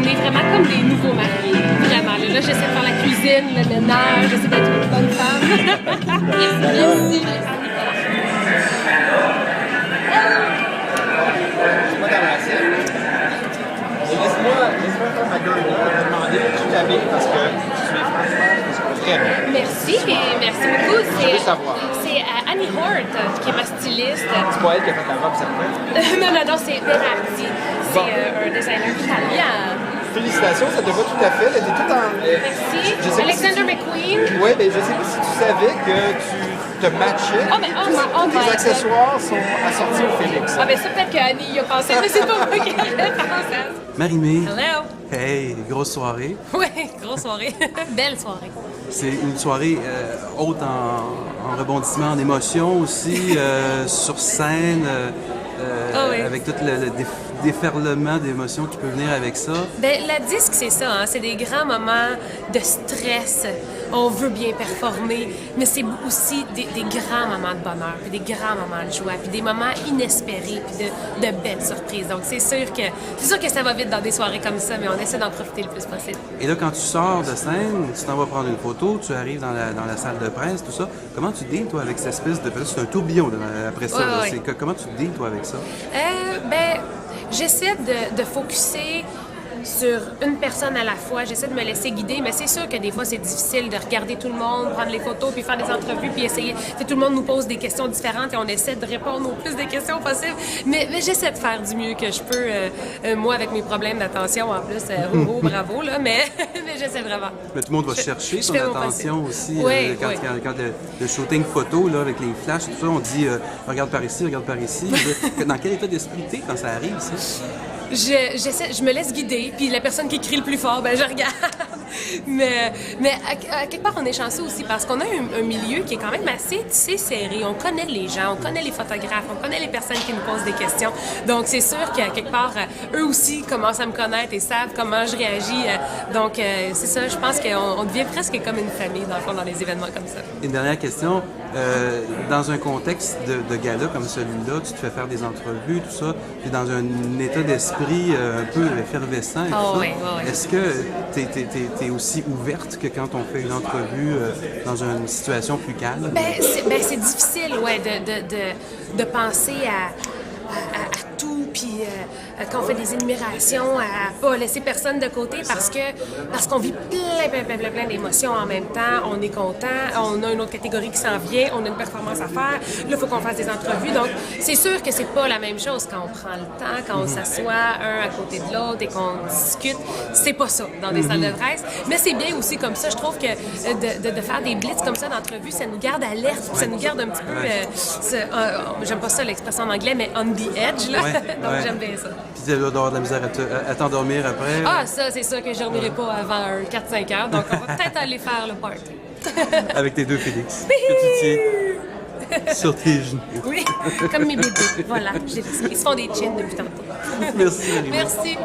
est vraiment comme des nouveaux mariés. Vraiment. Là, j'essaie de faire la cuisine, le ménage, j'essaie d'être une bonne femme. Merci. Laisse-moi faire ma gueule et te demander où tu t'habilles parce que tu es franchement très bien. Merci, et merci beaucoup. Je veux savoir. C'est Annie Hort qui est ma styliste. C'est pas elle qui a fait ta robe, certaine. non, c'est Berardi. C'est un designer italien. Félicitations, ça te va tout à fait. Elle était tout en. Merci. Je sais pas Alexander McQueen. Oui, mais je sais pas si tu savais que tu te matchais. Tous tes accessoires sont assortis au Félix. Ah, ben ça, peut-être qu'Annie y a pensé, mais c'est pas moi qui ai pensé. Marie-Mé. Hello. Hey, grosse soirée. Oui, grosse soirée. Belle soirée. C'est une soirée haute en rebondissement, en émotion aussi, sur scène, Oui. avec tout le déferlement d'émotions qui peut venir avec ça. Ben, la disque, c'est ça, hein? C'est des grands moments de stress. On veut bien performer, mais c'est aussi des grands moments de bonheur, puis des grands moments de joie, puis des moments inespérés, puis de belles surprises. Donc, c'est sûr que ça va vite dans des soirées comme ça, mais on essaie d'en profiter le plus possible. Et là, quand tu sors de scène, tu t'en vas prendre une photo, tu arrives dans la salle de presse, tout ça. Comment tu deals, toi, avec cette espèce de... C'est un tourbillon là, après ça. Là. Ouais. Comment tu deals, toi, avec ça? Ben, j'essaie de focusser sur une personne à la fois. J'essaie de me laisser guider, mais c'est sûr que des fois, c'est difficile de regarder tout le monde, prendre les photos, puis faire des entrevues, puis essayer. Tout le monde nous pose des questions différentes et on essaie de répondre au plus de questions possibles. Mais j'essaie de faire du mieux que je peux, moi, avec mes problèmes d'attention, en plus. Bravo, là, mais j'essaie vraiment. Mais tout le monde va chercher ton attention aussi. Oui, quand le shooting photo, là, avec les flashs, tout ça, on dit regarde par ici, regarde par ici. Dans quel état d'esprit t'es quand ça arrive, ça? Je me laisse guider, puis la personne qui crie le plus fort, ben je regarde. mais à quelque part, on est chanceux aussi parce qu'on a un milieu qui est quand même assez serré. On connaît les gens, on connaît les photographes, on connaît les personnes qui nous posent des questions. Donc, c'est sûr qu'à quelque part, eux aussi commencent à me connaître et savent comment je réagis. Donc, c'est ça, je pense qu'on devient presque comme une famille, dans le fond, dans les événements comme ça. Une dernière question. Dans un contexte de gala comme celui-là, tu te fais faire des entrevues, tout ça, tu es dans un état d'esprit un peu effervescent et tout ça. Oui. Est-ce que tu es aussi ouverte que quand on fait une entrevue dans une situation plus calme? C'est difficile, ouais, de penser à tout, puis quand on fait des énumérations, à pas laisser personne de côté parce qu'on vit plein d'émotions en même temps. On est content, on a une autre catégorie qui s'en vient, on a une performance à faire. Là, il faut qu'on fasse des entrevues. Donc, c'est sûr que c'est pas la même chose quand on prend le temps, quand on s'assoit un à côté de l'autre et qu'on discute. C'est pas ça dans des salles de presse. Mais c'est bien aussi comme ça. Je trouve que de faire des blitz comme ça d'entrevue, ça nous garde alerte, ça nous garde un petit peu... j'aime pas ça l'expression en anglais, mais on the edge, là. Donc, j'aime bien ça. Puis tu dois avoir de la misère à t'endormir après. Ah, ça, c'est sûr que je dormirai pas avant 4-5 heures. Donc, on va peut-être aller faire le party. Avec tes deux Félix que tu tiens sur tes genoux. Oui, comme mes bébés. Voilà, ils se font des chins depuis tantôt. Merci, Marie-Mé. Merci.